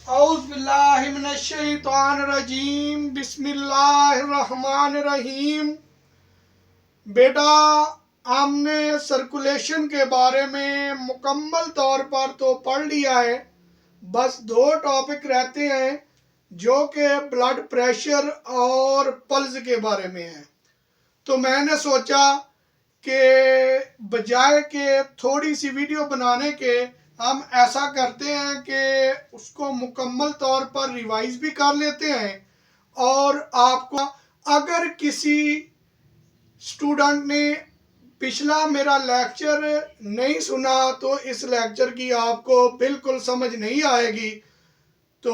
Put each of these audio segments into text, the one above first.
औज़ुबिल्लाहिमिनश्शैतानिर्रजीम बिस्मिल्लाहिर्रहमानिर्रहीम। बेटा, हमने सर्कुलेशन के बारे में मुकम्मल तौर पर तो पढ़ लिया है। बस दो टॉपिक रहते हैं जो कि ब्लड प्रेशर और पल्स के बारे में है। तो मैंने सोचा कि बजाय के थोड़ी सी वीडियो बनाने के हम ऐसा करते हैं कि उसको मुकम्मल तौर पर रिवाइज भी कर लेते हैं। और आपको अगर किसी स्टूडेंट ने पिछला मेरा लेक्चर नहीं सुना तो इस लेक्चर की आपको बिल्कुल समझ नहीं आएगी। तो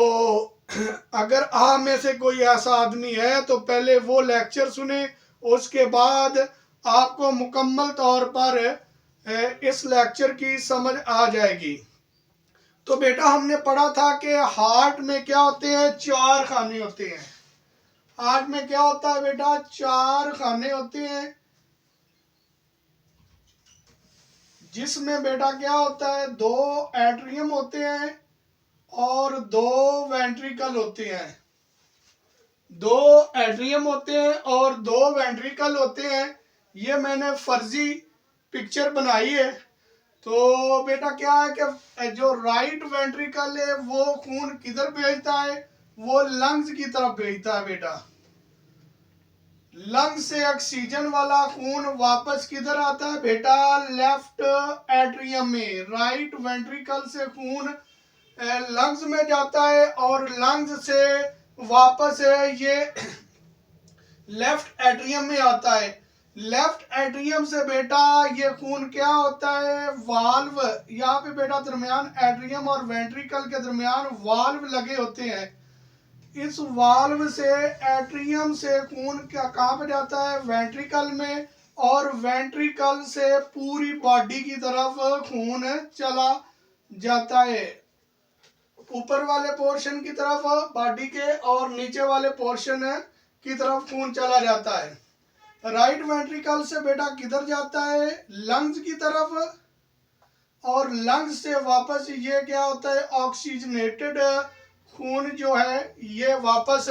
अगर आप में से कोई ऐसा आदमी है तो पहले वो लेक्चर सुने, उसके बाद आपको मुकम्मल तौर पर इस लेक्चर की समझ आ जाएगी। तो बेटा, हमने पढ़ा था कि हार्ट में क्या होते हैं, चार खाने होते हैं। हार्ट में क्या होता है बेटा, चार खाने होते हैं, जिसमें बेटा क्या होता है, दो एट्रियम होते हैं और दो वेंट्रिकल होते हैं। दो एट्रियम होते हैं और दो वेंट्रिकल होते हैं। ये मैंने फर्जी पिक्चर बनाई है। तो बेटा क्या है कि जो राइट वेंट्रिकल है वो खून किधर भेजता है, वो लंग्स की तरफ भेजता है। बेटा, लंग्स से ऑक्सीजन वाला खून वापस किधर आता है बेटा, लेफ्ट एट्रियम में। राइट वेंट्रिकल से खून लंग्स में जाता है और लंग्स से वापस ये लेफ्ट एट्रियम में आता है। लेफ्ट एट्रियम से बेटा ये खून क्या होता है, वाल्व। यहाँ पे बेटा दरमियान एट्रियम और वेंट्रिकल के दरमियान वाल्व लगे होते हैं। इस वाल्व से एट्रियम से खून क्या कहाँ पे जाता है, वेंट्रिकल में। और वेंट्रिकल से पूरी बॉडी की तरफ खून चला जाता है, ऊपर वाले पोर्शन की तरफ बॉडी के और नीचे वाले पोर्शन की तरफ खून चला जाता है। राइट वेंट्रिकल से बेटा किधर जाता है, लंग्स की तरफ। और लंग्स से वापस ये क्या होता है, ऑक्सीजनेटेड खून जो है ये वापस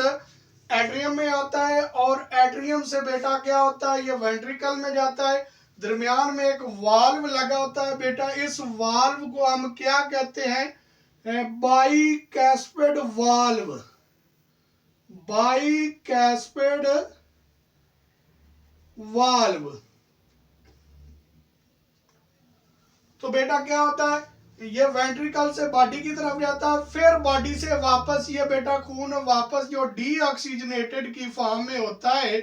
एट्रियम में आता है। और एट्रियम से बेटा क्या होता है, ये वेंट्रिकल में जाता है। दरमियान में एक वाल्व लगा होता है बेटा। इस वाल्व को हम क्या कहते हैं, बाइकैस्पेड वाल्व। बाइकैस्पेड वाल्व। तो बेटा क्या होता है, ये वेंट्रिकल से बॉडी की तरफ जाता है, फिर बॉडी से वापस ये बेटा खून वापस जो डीऑक्सीजनेटेड की फॉर्म में होता है,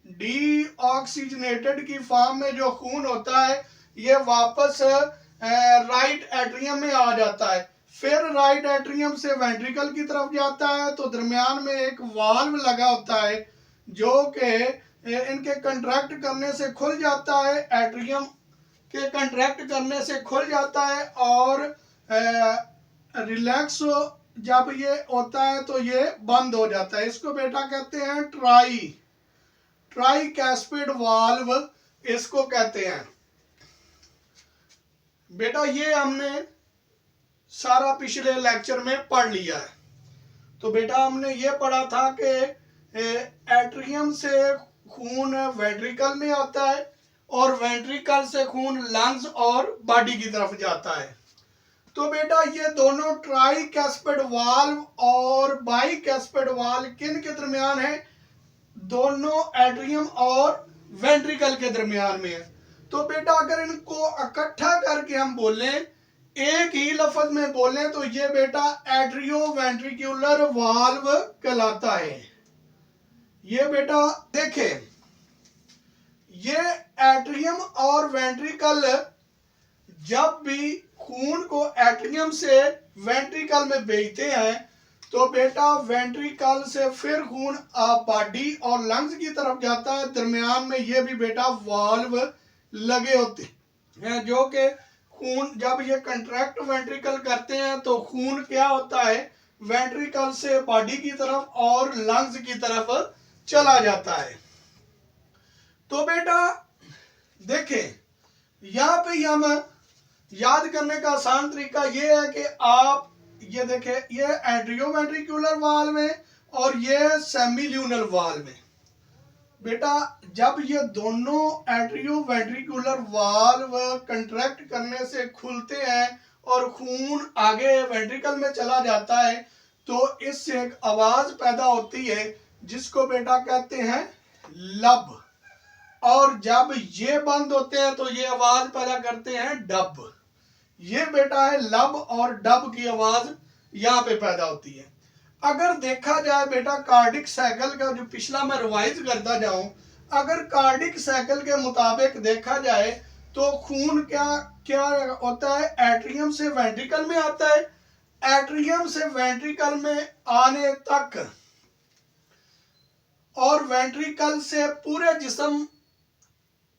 डीऑक्सीजनेटेड की फॉर्म में जो खून होता है ये वापस राइट एट्रियम में आ जाता है। फिर राइट एट्रियम से वेंट्रिकल की तरफ जाता है। तो दरमियान में एक वाल्व लगा होता है जो कि इनके कंट्रैक्ट करने से खुल जाता है, एट्रियम के कंट्रैक्ट करने से खुल जाता है। और रिलैक्स जब ये होता है तो ये बंद हो जाता है। इसको बेटा कहते हैं ट्राइकैस्पिड वाल्व इसको कहते हैं। बेटा ये हमने सारा पिछले लेक्चर में पढ़ लिया है। तो बेटा हमने ये पढ़ा था कि एट्रियम से खून वेंट्रिकल में आता है और वेंट्रिकल से खून लंग्स और बॉडी की तरफ जाता है। तो बेटा ये दोनों ट्राइकैस्पिड वाल्व और बाइकैस्पिड वाल्व किन के दरमियान है, दोनों एट्रियम और वेंट्रिकल के दरमियान में है। तो बेटा अगर इनको इकट्ठा करके हम बोलें, एक ही लफ्ज में बोलें, तो ये बेटा एट्रियो वेंट्रिकुलर वाल्व कहलाता है। ये बेटा देखें, ये एट्रियम और वेंट्रिकल जब भी खून को एट्रियम से वेंट्रिकल में भेजते हैं तो बेटा वेंट्रिकल से फिर खून बॉडी और लंग्स की तरफ जाता है। दरमियान में ये भी बेटा वाल्व लगे होते हैं जो कि खून जब ये कंट्रैक्ट वेंट्रिकल करते हैं तो खून क्या होता है, वेंट्रिकल से बॉडी की तरफ और लंग्स की तरफ चला जाता है। तो बेटा देखें, यहाँ पे हम याद करने का आसान तरीका ये है कि आप ये देखे, ये एट्रियोवेंट्रिकुलर वाल्व है और ये सेमील्यूनर वाल्व है। बेटा जब ये दोनों एट्रियोवेंट्रिकुलर वाल्व कंट्रैक्ट करने से खुलते हैं और खून आगे वेंट्रिकल में चला जाता है तो इससे एक आवाज पैदा होती है जिसको बेटा कहते हैं लब, और जब ये बंद होते हैं तो ये आवाज पैदा करते हैं डब। ये बेटा है लब और डब की आवाज यहाँ पे पैदा होती है। अगर देखा जाए बेटा कार्डिक साइकिल का, जो पिछला मैं रिवाइज करता जाऊं, अगर कार्डिक साइकिल के मुताबिक देखा जाए तो खून क्या क्या होता है, एट्रियम से वेंट्रिकल में आता है, एट्रियम से वेंट्रिकल में आने तक और वेंट्रिकल से पूरे जिस्म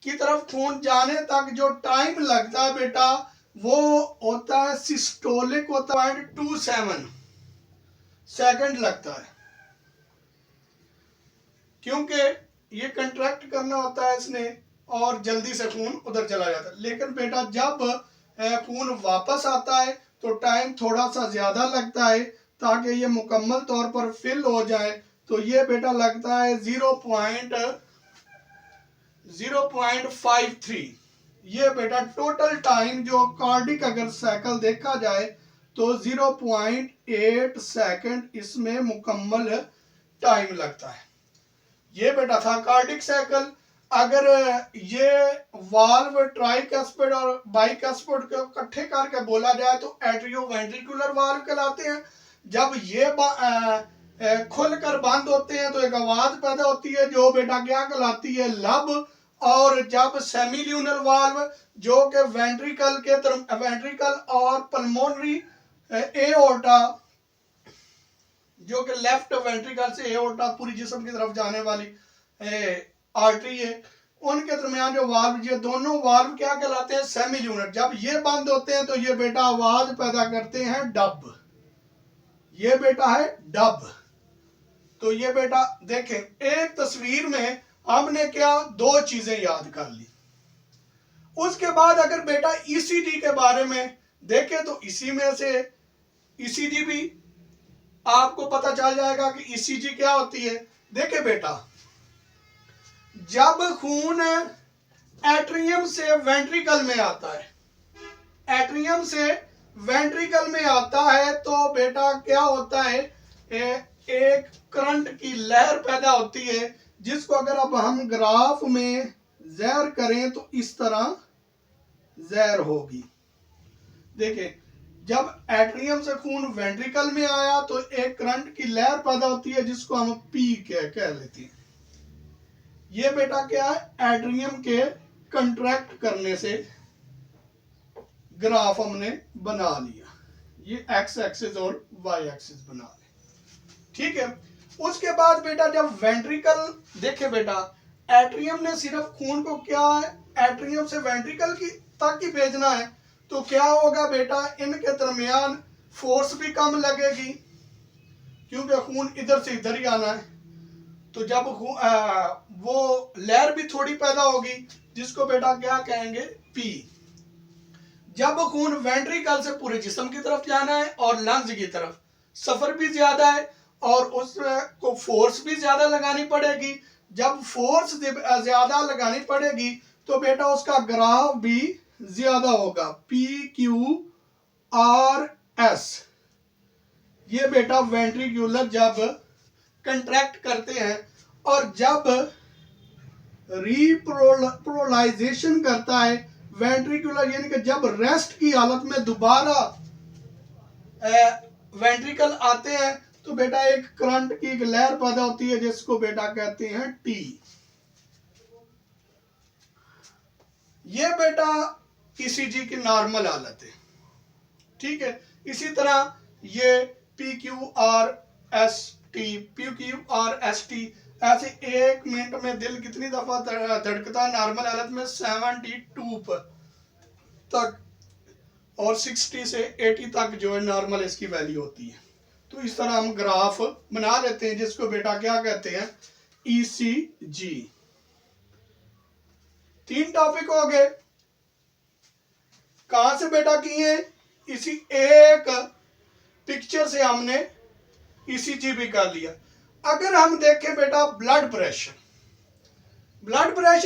की तरफ खून जाने तक जो टाइम लगता है बेटा वो होता है सिस्टोलिक होता है 0.27 सेकंड लगता है, क्योंकि ये कंट्रैक्ट करना होता है इसने और जल्दी से खून उधर चला जाता है। लेकिन बेटा जब खून वापस आता है तो टाइम थोड़ा सा ज्यादा लगता है ताकि ये मुकम्मल तौर पर फिल हो जाए। तो ये बेटा लगता है 0.53। ये बेटा टोटल टाइम जो कार्डिक अगर साइकिल देखा जाए तो 0.8 सेकंड इसमें मुकम्मल टाइम लगता है। ये बेटा था कार्डिक साइकिल। अगर ये वाल्व ट्राइकैस्पिड और बाइकैस्पिड को इकट्ठे करके बोला जाए तो एट्रियोवेंट्रिकुलर वाल्व कहलाते हैं। जब ये खुलकर बंद होते हैं तो एक आवाज पैदा होती है जो बेटा क्या कहलाती है लब, और जब सेमील्यूनर वाल्व जो कि वेंट्रिकल और पल्मोनरी एओर्टा जो कि लेफ्ट वेंट्रिकल से एओर्टा पूरी जिस्म की तरफ जाने वाली आर्टरी है, उनके दरमियान जो वाल्व, ये दोनों वाल्व क्या कहलाते हैं सेमील्यूनर। जब ये बंद होते हैं तो ये बेटा आवाज पैदा करते हैं डब। ये बेटा है डब। तो ये बेटा देखें, एक तस्वीर में हमने क्या दो चीजें याद कर ली। उसके बाद अगर बेटा ईसीजी के बारे में देखें तो इसी में से ईसीजी भी आपको पता चल जाएगा कि ईसीजी क्या होती है। देखे बेटा, जब खून एट्रियम से वेंट्रिकल में आता है, एट्रियम से वेंट्रिकल में आता है तो बेटा क्या होता है, एक करंट की लहर पैदा होती है जिसको अगर अब हम ग्राफ में ज़ाहिर करें तो इस तरह ज़ाहिर होगी। देखिए, जब एट्रियम से खून वेंट्रिकल में आया तो एक करंट की लहर पैदा होती है जिसको हम पी कह लेते हैं। ये बेटा क्या है, एट्रियम के कंट्रैक्ट करने से ग्राफ हमने बना लिया। ये एक्स एक्सिस और वाई एक्सिस बना लिया, ठीक है। उसके बाद बेटा जब वेंट्रिकल, देखे बेटा एट्रियम ने सिर्फ खून को क्या है एट्रियम से वेंट्रिकल की तक ही भेजना है, तो क्या होगा बेटा, इनके दरमियान फोर्स भी कम लगेगी क्योंकि खून इधर से इधर ही आना है। तो जब वो लहर भी थोड़ी पैदा होगी जिसको बेटा क्या कहेंगे पी। जब खून वेंट्रिकल से पूरे जिस्म की तरफ जाना है और लंग्स की तरफ, सफर भी ज्यादा है और उसको फोर्स भी ज्यादा लगानी पड़ेगी। जब फोर्स ज्यादा लगानी पड़ेगी तो बेटा उसका ग्राफ भी ज्यादा होगा, पी क्यू आर एस। ये बेटा वेंट्रिकुलर जब कंट्रैक्ट करते हैं और जब रीपोलराइजेशन करता है वेंट्रिकुलर, यानी कि जब रेस्ट की हालत में दोबारा वेंट्रिकल आते हैं तो बेटा एक करंट की एक लहर पैदा होती है जिसको बेटा कहते हैं टी। ये बेटा ईसीजी की नॉर्मल हालत है, ठीक है। इसी तरह ये P Q R S T ऐसे एक मिनट में दिल कितनी दफा धड़कता है नॉर्मल हालत में, 72 तक, और 60 से 80 तक जो है नॉर्मल इसकी वैल्यू होती है। तो इस तरह हम ग्राफ बना लेते हैं जिसको बेटा क्या कहते हैं ईसीजी। 3 टॉपिक हो गए। कहां से बेटा किए, इसी एक पिक्चर से हमने ईसीजी भी कर लिया। अगर हम देखें बेटा ब्लड प्रेशर,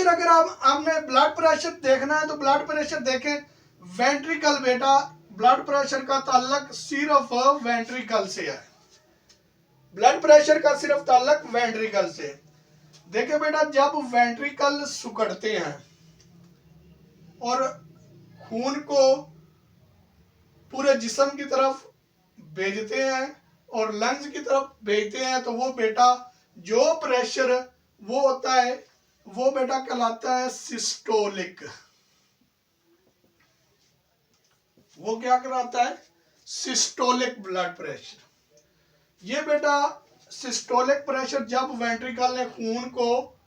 अगर हमने ब्लड प्रेशर देखना है तो ब्लड प्रेशर देखें वेंट्रिकल। बेटा ब्लड प्रेशर का ताल्लुक सिर्फ वेंट्रिकल से है, ब्लड प्रेशर का सिर्फ ताल्लुक वेंट्रिकल से। देखिए बेटा जब वेंट्रिकल सिकुड़ते हैं और खून को पूरे जिस्म की तरफ भेजते हैं और लंग्स की तरफ भेजते हैं, तो वो बेटा जो प्रेशर वो होता है वो बेटा कहलाता है सिस्टोलिक। वो क्या कहलाता है? Systolic blood pressure. ये बेटा सिस्टोलिक प्रेशर जब वेंट्रिकल ने खून को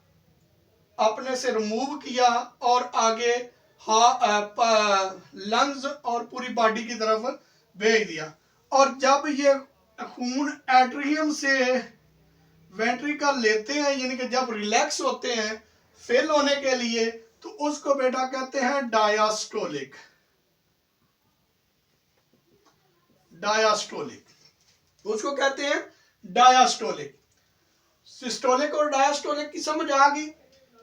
अपने से रिमूव किया और आगे लंग्स और पूरी बॉडी की तरफ भेज दिया, और जब ये खून एट्रियम से वेंट्रिकल लेते हैं, यानी कि जब रिलैक्स होते हैं फिल होने के लिए, तो उसको बेटा कहते हैं डायास्टोलिक। उसको कहते हैं डायास्टोलिक। सिस्टोलिक और डायास्टोलिक की समझ आ गई?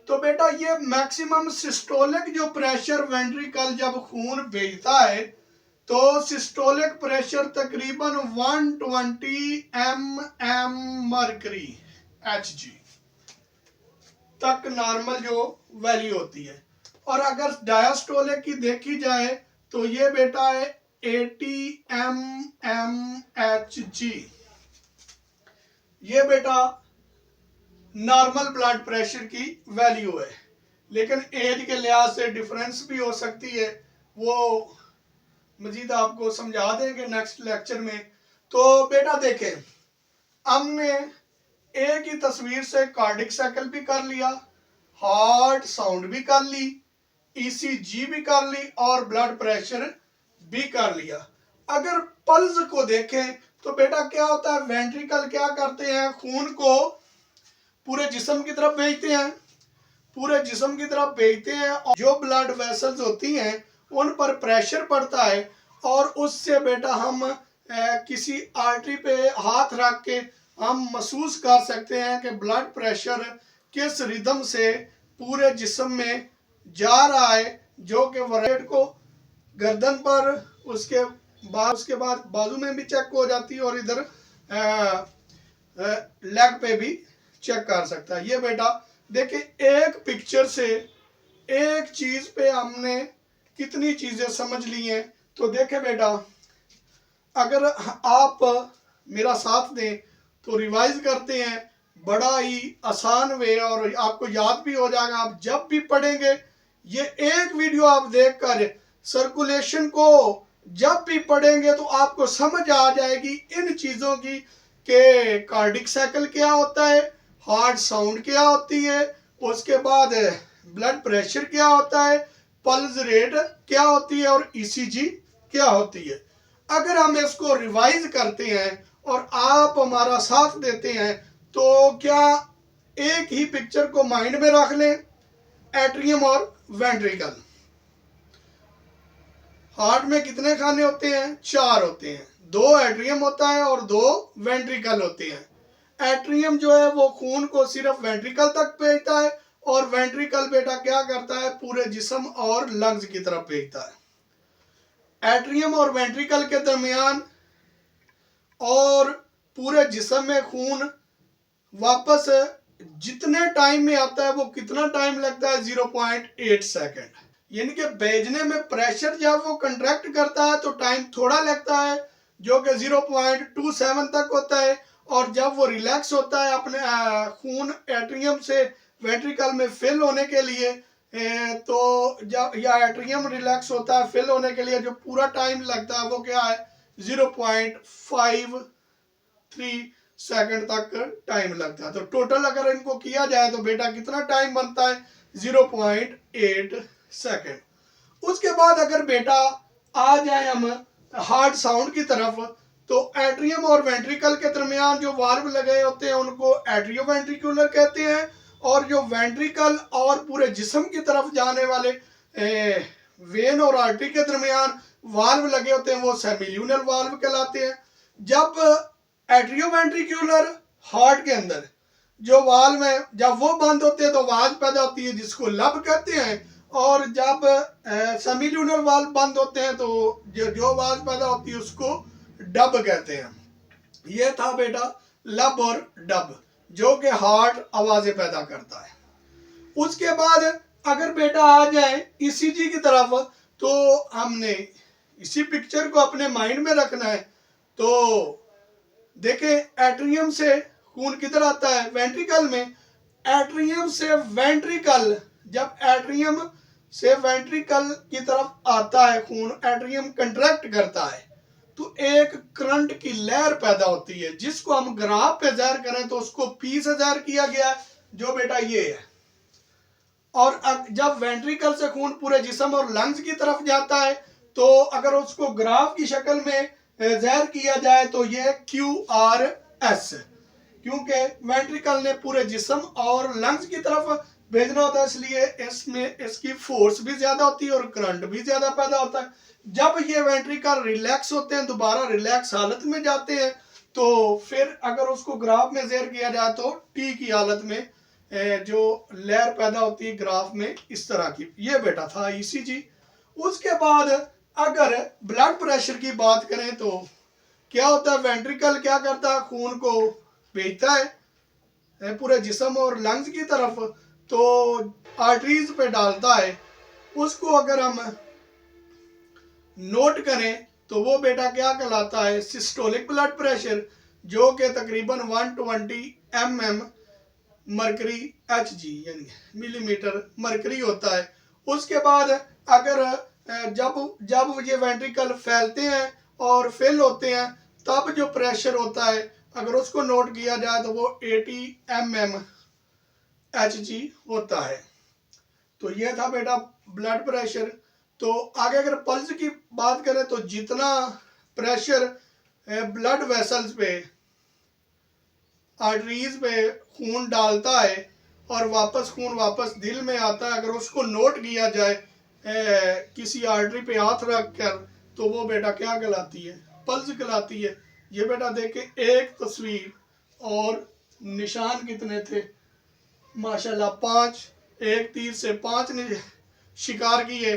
तो बेटा ये मैक्सिमम सिस्टोलिक जो प्रेशर वेंट्रिकल जब खून भेजता है, तो सिस्टोलिक प्रेशर तकरीबन 120 mm मर्करी Hg तक नॉर्मल जो वैल्यू होती है। और अगर डायास्टोलिक की देखी जाए तो ये बेटा है 80 mmHg। ये बेटा नॉर्मल ब्लड प्रेशर की वैल्यू है, लेकिन एज के लिहाज से डिफरेंस भी हो सकती है, वो मजीद आपको समझा देंगे नेक्स्ट लेक्चर में। तो बेटा देखें हमने एक ही तस्वीर से कार्डिक साइकिल भी कर लिया, हार्ट साउंड भी कर ली, ईसीजी भी कर ली और ब्लड प्रेशर भी कर लिया। अगर पल्स को देखें तो बेटा क्या होता है, वेंट्रिकल क्या करते हैं, खून को पूरे जिस्म की तरफ भेजते हैं और जो ब्लड वेसल्स होती हैं उन पर प्रेशर पड़ता है, और उससे बेटा हम किसी आर्टरी पे हाथ रख के हम महसूस कर सकते हैं कि ब्लड प्रेशर किस रिदम से पूरे जिस्म में जा रहा है, जो कि वरेट को गर्दन पर, उसके बाद बाजू में भी चेक हो जाती है और इधर लेग पे भी चेक कर सकता है। ये बेटा देखिए एक पिक्चर से एक चीज पे हमने कितनी चीजें समझ ली हैं। तो देखे बेटा अगर आप मेरा साथ दें तो रिवाइज करते हैं, बड़ा ही आसान वे और आपको याद भी हो जाएगा। आप जब भी पढ़ेंगे ये एक वीडियो आप देखकर सर्कुलेशन को जब भी पढ़ेंगे तो आपको समझ आ जाएगी इन चीजों की कि कार्डिक साइकिल क्या होता है, हार्ट साउंड क्या होती है, उसके बाद ब्लड प्रेशर क्या होता है, पल्स रेट क्या होती है और ईसीजी क्या होती है। अगर हम इसको रिवाइज करते हैं और आप हमारा साथ देते हैं तो क्या एक ही पिक्चर को माइंड में रख लें, एट्रियम और वेंट्रिकल। हार्ट में कितने खाने होते हैं? 4 होते हैं, 2 एट्रियम होता है और 2 वेंट्रिकल होते हैं। एट्रियम जो है वो खून को सिर्फ वेंट्रिकल तक भेजता है और वेंट्रिकल बेटा क्या करता है, पूरे जिस्म और लंग्स की तरफ भेजता है। एट्रियम और वेंट्रिकल के दरमियान और पूरे जिस्म में खून वापस जितने टाइम में आता है वो कितना टाइम लगता है, 0.8 सेकेंड। यानी कि भेजने में प्रेशर जब वो कंट्रैक्ट करता है तो टाइम थोड़ा लगता है, जो कि 0.27 तक होता है, और जब वो रिलैक्स होता है अपने खून एट्रियम से वेंट्रिकल में फिल होने के लिए, तो जब या एट्रियम रिलैक्स होता है फिल होने के लिए जो पूरा टाइम लगता है वो क्या है, 0.53 सेकंड तक टाइम लगता है। तो टोटल अगर इनको किया जाए तो बेटा कितना टाइम बनता है, 0.8 सेकंड। उसके बाद अगर बेटा आ जाए हम हार्ट साउंड की तरफ, तो एट्रियम और वेंट्रिकल के दरमियान जो वाल्व लगे होते हैं उनको एट्रियोवेंट्रिकुलर कहते हैं, और जो वेंट्रिकल और पूरे जिस्म की तरफ जाने वाले वेन और आर्टरी के दरमियान वाल्व लगे होते हैं वो सेमिल्यूनल वाल्व कहलाते हैं। जब एट्रियोवेंट्रिकुलर हार्ट के अंदर जो वाल में जब वो बंद होते हैं तो आवाज पैदा होती है जिसको लब कहते हैं, और जब सेमिल्यूनर वाल बंद होते हैं तो जो आवाज पैदा होती है उसको डब कहते हैं। ये था बेटा लब और डब, जो कि हार्ट आवाजें पैदा करता है। उसके बाद अगर बेटा आ जाए ईसीजी की तरफ, तो हमने इसी पिक्चर को अपने माइंड में रखना है। तो देखें एट्रियम से खून किधर आता है, वेंट्रिकल में। एट्रियम से वेंट्रिकल, जब एट्रियम से वेंट्रिकल की तरफ आता है खून, एट्रियम कंट्रैक्ट करता है तो एक करंट की लहर पैदा होती है, जिसको हम ग्राफ पे ज़ाहिर करें तो उसको पी से ज़ाहिर किया गया, जो बेटा ये है। और जब वेंट्रिकल से खून पूरे जिस्म और लंग्स की तरफ जाता है तो अगर उसको ग्राफ की शक्ल में ज़ाहिर किया जाए तो ये QRS, क्योंकि वेंट्रिकल ने पूरे जिस्म और लंग्स की तरफ भेजना होता है, इसलिए इसमें इसकी फोर्स भी ज्यादा होती है और करंट भी ज्यादा पैदा होता है। जब ये वेंट्रिकल रिलैक्स होते हैं, दोबारा रिलैक्स हालत में जाते हैं, तो फिर अगर उसको ग्राफ में ज़ेर किया जाए तो टी की हालत में जो लहर पैदा होती है ग्राफ में इस तरह की। ये बेटा था ईसीजी। उसके बाद अगर ब्लड प्रेशर की बात करें तो क्या होता है, वेंट्रिकल क्या करता है, खून को भेजता है पूरे जिस्म और लंग्स की तरफ, तो आर्टरीज पे डालता है। उसको अगर हम नोट करें तो वो बेटा क्या कहलाता है, सिस्टोलिक ब्लड प्रेशर, जो कि तकरीबन 120 mm मरकरी HG यानी मिलीमीटर मरकरी होता है। उसके बाद अगर जब ये वेंट्रिकल फैलते हैं और फिल होते हैं तब जो प्रेशर होता है अगर उसको नोट किया जाए तो वो 80 mm HG होता है। तो ये था बेटा ब्लड प्रेशर। तो आगे अगर पल्स की बात करें तो जितना प्रेशर ब्लड वेसल्स पे, आर्टरीज पे खून डालता है और खून वापस दिल में आता है, अगर उसको नोट किया जाए किसी आर्टरी पे हाथ रख कर, तो वो बेटा क्या कहलाती है, पल्स कहलाती है। ये बेटा देखे एक तस्वीर और निशान कितने थे माशाल्लाह, 5, एक तीर से 5 ने शिकार किए।